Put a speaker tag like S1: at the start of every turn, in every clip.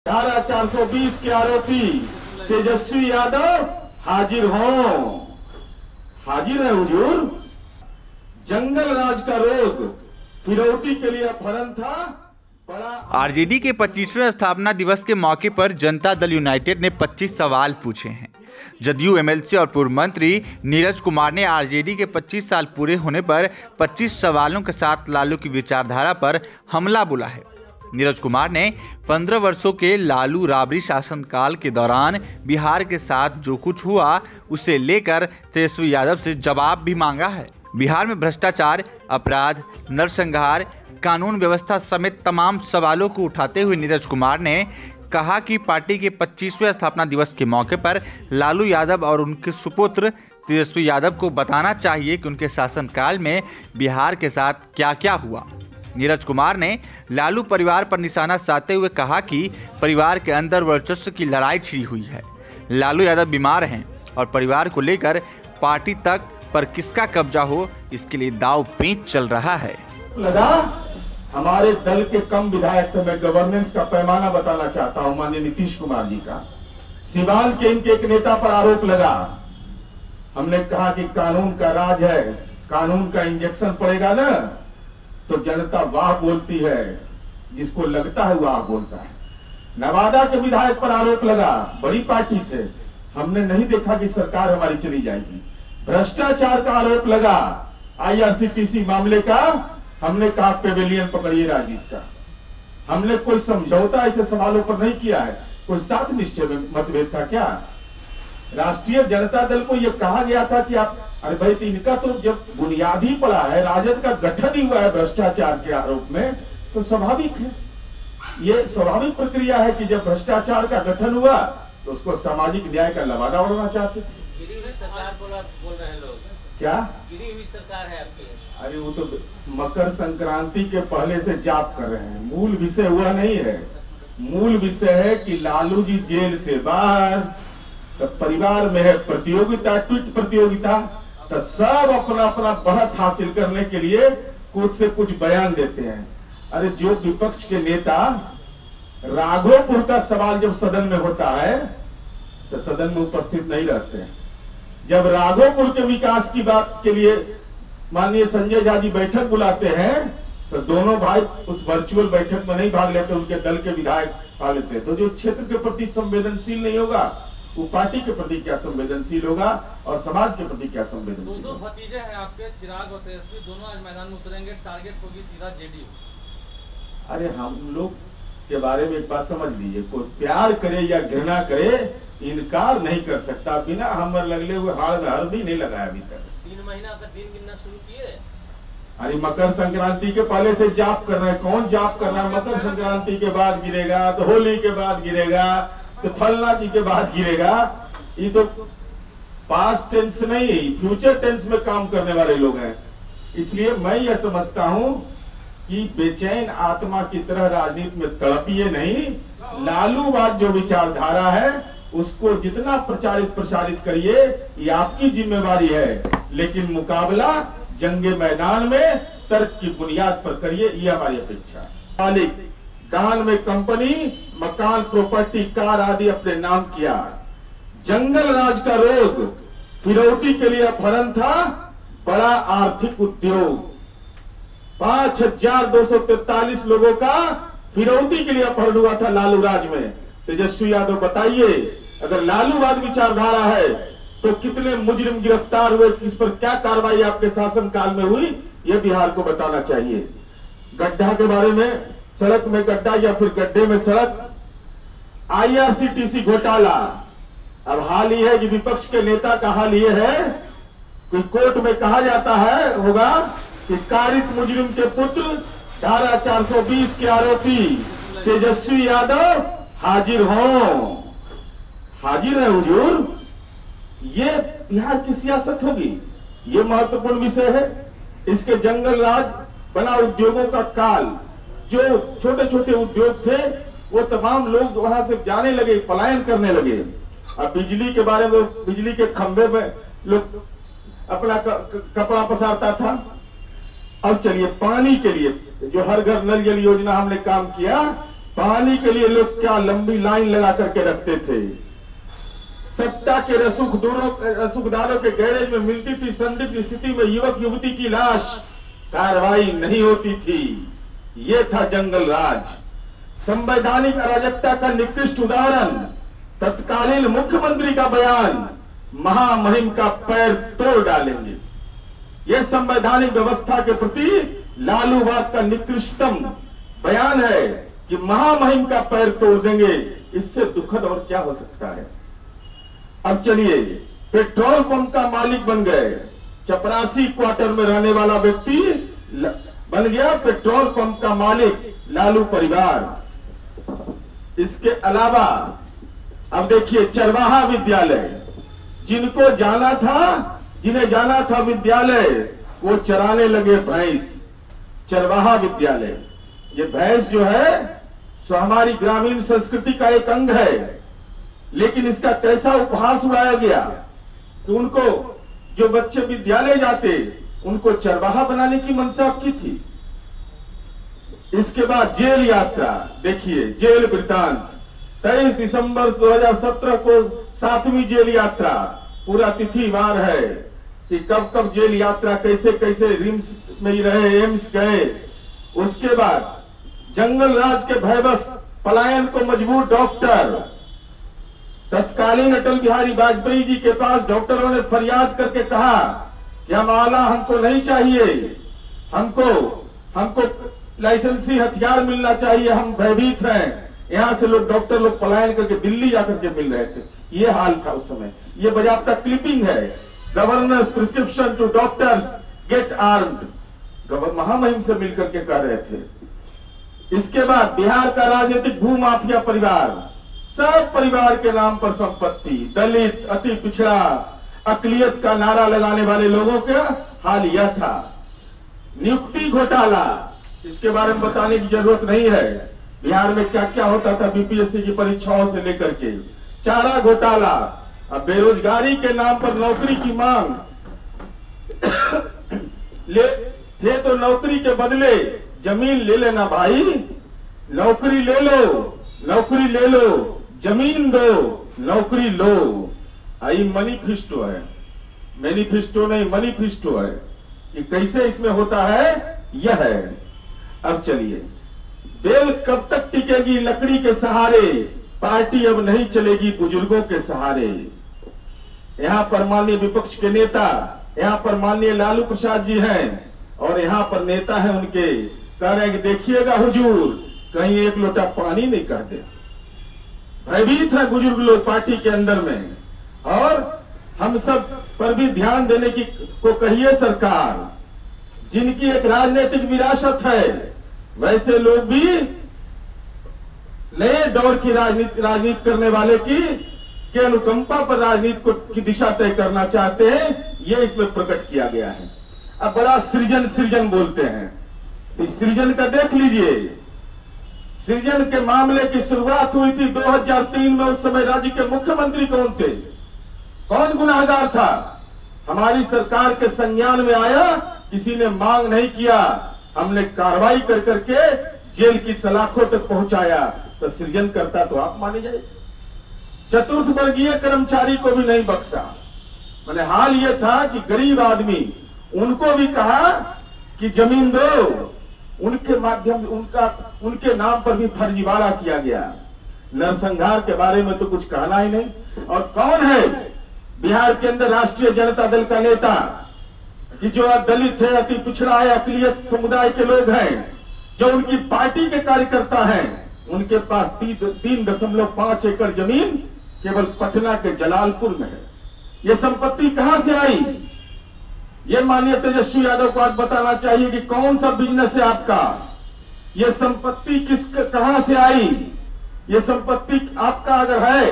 S1: धारा 420 के आरोपी तेजस्वी यादव हाजिर हों। हाजिर है हुजूर। जंगल राज का रोग फिरौती के लिए अपहरण था।
S2: आरजेडी के 25वें स्थापना दिवस के मौके पर जनता दल यूनाइटेड ने 25 सवाल पूछे हैं। जदयू एमएलसी और पूर्व मंत्री नीरज कुमार ने आरजेडी के 25 साल पूरे होने पर 25 सवालों के साथ लालू की विचारधारा पर हमला बोला है। नीरज कुमार ने 15 वर्षों के लालू राबड़ी शासनकाल के दौरान बिहार के साथ जो कुछ हुआ उसे लेकर तेजस्वी यादव से जवाब भी मांगा है। बिहार में भ्रष्टाचार, अपराध, नरसंहार, कानून व्यवस्था समेत तमाम सवालों को उठाते हुए नीरज कुमार ने कहा कि पार्टी के 25वें स्थापना दिवस के मौके पर लालू यादव और उनके सुपुत्र तेजस्वी यादव को बताना चाहिए कि उनके शासनकाल में बिहार के साथ क्या क्या हुआ। नीरज कुमार ने लालू परिवार पर निशाना साधते हुए कहा कि परिवार के अंदर वर्चस्व की लड़ाई छिड़ी हुई है। लालू यादव बीमार हैं और परिवार को लेकर पार्टी तक पर किसका कब्जा हो इसके लिए दांव पेंच चल रहा है।
S1: लगा हमारे दल के कम विधायक थे। मैं गवर्नेंस का पैमाना बताना चाहता हूं माननीय नीतीश कुमार जी का। सीवान के इनके एक नेता पर आरोप लगा। हमने कहा कि कानून का राज है, कानून का इंजेक्शन पड़ेगा ना तो जनता वाह बोलती है, जिसको लगता है वाह बोलता है। नवादा के विधायक पर आरोप लगा, बड़ी पार्टी थे, हमने नहीं देखा कि सरकार हमारी चली जाएगी। भ्रष्टाचार का आरोप लगा, आईआरसीटीसी मामले का, हमने कहा पेवेलियन पकड़िए राजनीति का। हमने कोई समझौता ऐसे सवालों पर नहीं किया है। कोई साथ निश्चय में मतभेद था क्या? राष्ट्रीय जनता दल को यह कहा गया था कि आप, अरे भाई इनका तो जब बुनियादी पड़ा है, राजद का गठन ही हुआ है भ्रष्टाचार के आरोप में, तो स्वाभाविक है, ये स्वाभाविक प्रक्रिया है कि जब भ्रष्टाचार का गठन हुआ तो उसको सामाजिक न्याय का लवादा उड़ाना चाहते थे।
S3: गिरी हुई सरकार बोल रहे हैं लोग।
S1: क्या
S3: गिरी हुई सरकार है आपकी?
S1: अरे वो तो मकर संक्रांति के पहले से जाप कर रहे हैं। मूल विषय हुआ नहीं है। मूल विषय है कि लालू जी जेल से बाहर, तो परिवार में है प्रतियोगिता, ट्वीट प्रतियोगिता, तो सब अपना अपना बढ़त हासिल करने के लिए कुछ से कुछ बयान देते हैं। अरे जो विपक्ष के नेता राघोपुर का सवाल जब सदन में होता है तो सदन में उपस्थित नहीं रहते हैं। जब राघोपुर के विकास की बात के लिए माननीय संजय झा जी बैठक बुलाते हैं तो दोनों भाई उस वर्चुअल बैठक में नहीं भाग लेते, उनके दल के विधायक भाग लेते हैं। तो जो क्षेत्र के प्रति संवेदनशील नहीं होगा वो पार्टी के प्रति क्या संवेदनशील होगा और समाज के प्रति क्या संवेदनशील होगा।
S3: दो भतीजे हैं आपके, चिराग और तेजस्वी, दोनों आज मैदान में उतरेंगे, टारगेट होगी सीधा जेडीयू।
S1: अरे हम लोग के बारे में एक बात समझ लीजिए, कोई प्यार करे या घृणा करे इनकार नहीं कर सकता। बिना हमर लगले हुए हाड़ में हल्दी नहीं लगाया अभी तक।
S3: 3 महीना का दिन गिनना शुरू किए।
S1: अरे मकर संक्रांति के पहले से जाप कर रहे हैं। कौन जाप कर रहा है? मकर संक्रांति के बाद गिरेगा तो होली के बाद गिरेगा तो फलना जी के बाद गिरेगा। ये तो पास्ट टेंस नहीं फ्यूचर टेंस में काम करने वाले लोग हैं। इसलिए मैं यह समझता हूं कि बेचैन आत्मा की तरह राजनीति में तड़पिए नहीं। लालूवाद जो विचारधारा है उसको जितना प्रसारित करिए, ये आपकी जिम्मेवारी है, लेकिन मुकाबला जंगे मैदान में तर्क की बुनियाद पर करिए, ये हमारी अपेक्षा है। मालिक दान में कंपनी, मकान, प्रॉपर्टी, कार आदि अपने नाम किया। जंगल राज का रोग फिरौती के लिए अपहरण था। बड़ा आर्थिक उद्योग 5243 लोगों का फिरौती के लिए अपहरण हुआ था लालू राज में। तेजस्वी यादव बताइए, अगर लालूवाद विचारधारा है तो कितने मुजरिम गिरफ्तार हुए, किस पर क्या कार्रवाई आपके शासनकाल में हुई, यह बिहार को बताना चाहिए। गड्ढा के बारे में, सड़क में गड्ढा या फिर गड्ढे में सड़क, आईआरसीटीसी घोटाला। अब हाल ही है कि विपक्ष के नेता का हाल ये है कि कोर्ट में कहा जाता है होगा कि कारित मुजरिम के पुत्र धारा 420 के आरोपी तेजस्वी यादव हाजिर हों। हाजिर है हुजूर। ये बिहार की सियासत होगी, ये महत्वपूर्ण विषय है। इसके जंगल राज बना उद्योगों का काल, जो छोटे छोटे उद्योग थे वो तमाम लोग वहां से जाने लगे, पलायन करने लगे। अब बिजली के बारे में, बिजली के खंभे में लोग अपना कपड़ा पसारता था। अब चलिए पानी के लिए जो हर घर नल जल योजना हमने काम किया, पानी के लिए लोग क्या लंबी लाइन लगा करके रखते थे। सत्ता के रसूखदारों के गैरेज में मिलती थी संदिग्ध स्थिति में युवक युवती की लाश, कार्रवाई नहीं होती थी। ये था जंगल राज। संवैधानिक अराजकता का निकृष्ट उदाहरण तत्कालीन मुख्यमंत्री का बयान महामहिम का पैर तोड़ डालेंगे। यह संवैधानिक व्यवस्था के प्रति लालूवाद का निकृष्टतम बयान है कि महामहिम का पैर तोड़ देंगे। इससे दुखद और क्या हो सकता है। अब चलिए, पेट्रोल पंप का मालिक बन गए। चपरासी क्वार्टर में रहने वाला व्यक्ति बन गया पेट्रोल पंप का मालिक, लालू परिवार। इसके अलावा अब देखिए, चरवाहा विद्यालय, जिन्हें जाना था विद्यालय, वो चराने लगे भैंस। चरवाहा विद्यालय, ये भैंस जो है सो हमारी ग्रामीण संस्कृति का एक अंग है, लेकिन इसका कैसा उपहास उड़ाया गया कि उनको, जो बच्चे विद्यालय जाते, उनको चरवाहा बनाने की मंशा आपकी थी। इसके बाद जेल यात्रा, देखिए जेल वृत्तांत। 23 दिसंबर 2017 को 7वीं जेल यात्रा, पूरा तिथिवार है कि कब कब जेल यात्रा, कैसे कैसे रिम्स में ही रहे, एम्स गए। उसके बाद जंगल राज के भयवश पलायन को मजबूर डॉक्टर। तत्कालीन अटल बिहारी वाजपेयी जी के पास डॉक्टरों ने फरियाद करके कहा कि हम आला हमको नहीं चाहिए, हमको लाइसेंसी हथियार मिलना चाहिए, हम भयभीत हैं। यहां से लोग, डॉक्टर लोग पलायन करके दिल्ली जाकर के मिल रहे थे। ये हाल था उस समय। ये बाजाबता क्लिपिंग है। Governors prescription to doctors get armed, महामहिम से मिलकर के कह रहे थे। इसके बाद बिहार का राजनीतिक भूमाफिया परिवार, सब परिवार के नाम पर संपत्ति, दलित, अति पिछड़ा, अकलियत का नारा लगाने वाले लोगों का हाल यह था। नियुक्ति घोटाला, इसके बारे में बताने की जरूरत नहीं है। बिहार में क्या क्या होता था बीपीएससी की परीक्षाओं से लेकर के। चारा घोटाला, अब बेरोजगारी के नाम पर नौकरी की मांग थे तो नौकरी के बदले जमीन ले लेना भाई, नौकरी ले लो, जमीन दो, नौकरी लो। आई मैनिफेस्टो है, मैनिफेस्टो नहीं मैनिफेस्टो है। कि कैसे इसमें होता है यह है। अब चलिए, बेल कब तक टिकेगी लकड़ी के सहारे, पार्टी अब नहीं चलेगी बुजुर्गों के सहारे। यहां पर माननीय विपक्ष के नेता, यहां पर माननीय लालू प्रसाद जी हैं, और यहां पर नेता है उनके, कह रहे हैं कि देखिएगा हुजूर, कहीं एक लोटा पानी नहीं कह दे। भयभीत है बुजुर्ग लोग पार्टी के अंदर में। और हम सब पर भी ध्यान देने की को कहिए सरकार, जिनकी एक राजनीतिक विरासत है, वैसे लोग भी नए दौर की राजनीति करने वाले की अनुकंपा पर राजनीति की दिशा तय करना चाहते हैं। ये इसमें प्रकट किया गया है। अब बड़ा सृजन बोलते हैं, इस सृजन का देख लीजिए। सृजन के मामले की शुरुआत हुई थी 2003 में। उस समय राज्य के मुख्यमंत्री कौन थे, कौन गुनाहगार था? हमारी सरकार के संज्ञान में आया, किसी ने मांग नहीं किया, हमने कार्रवाई कर करके जेल की सलाखों तक पहुंचाया। तो सृजन करता तो आप माने जाए। चतुर्थ वर्गीय कर्मचारी को भी नहीं बख्शा। मैंने हाल यह था कि गरीब आदमी, उनको भी कहा कि जमीन दो, उनके माध्यम उनके नाम पर भी फर्जीवाड़ा किया गया। नरसंहार के बारे में तो कुछ कहना ही नहीं। और कौन है बिहार के अंदर राष्ट्रीय जनता दल का नेता कि जो दलित है, अति पिछड़ा है, अकलियत समुदाय के लोग हैं, जो उनकी पार्टी के कार्यकर्ता हैं, उनके पास 3.5 एकड़ जमीन केवल पटना के जलालपुर में है। ये संपत्ति कहां से आई? ये माननीय तेजस्वी यादव को आज बताना चाहिए कि कौन सा बिजनेस है आपका, ये संपत्ति कहां से आई? ये संपत्ति आपका अगर है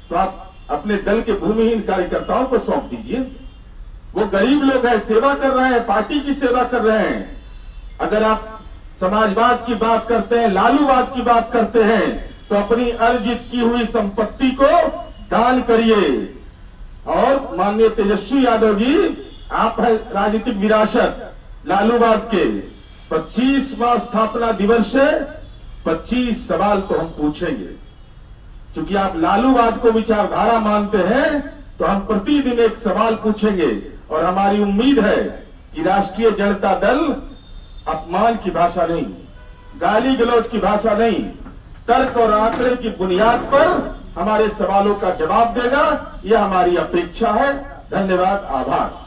S1: तो आप अपने दल के भूमिहीन कार्यकर्ताओं को सौंप दीजिए। वो गरीब लोग हैं, सेवा कर रहे हैं, पार्टी की सेवा कर रहे हैं। अगर आप समाजवाद की बात करते हैं, लालूवाद की बात करते हैं, तो अपनी अर्जित की हुई संपत्ति को दान करिए। और माननीय तेजस्वी यादव जी, आप है राजनीतिक विरासत लालूवाद के। 25वां स्थापना दिवस से 25 सवाल तो हम पूछेंगे। क्योंकि आप लालूवाद को विचारधारा मानते हैं, तो हम प्रतिदिन एक सवाल पूछेंगे। और हमारी उम्मीद है कि राष्ट्रीय जनता दल अपमान की भाषा नहीं, गाली गलौज की भाषा नहीं, तर्क और आंकड़े की बुनियाद पर हमारे सवालों का जवाब देगा। यह हमारी अपेक्षा है। धन्यवाद, आभार।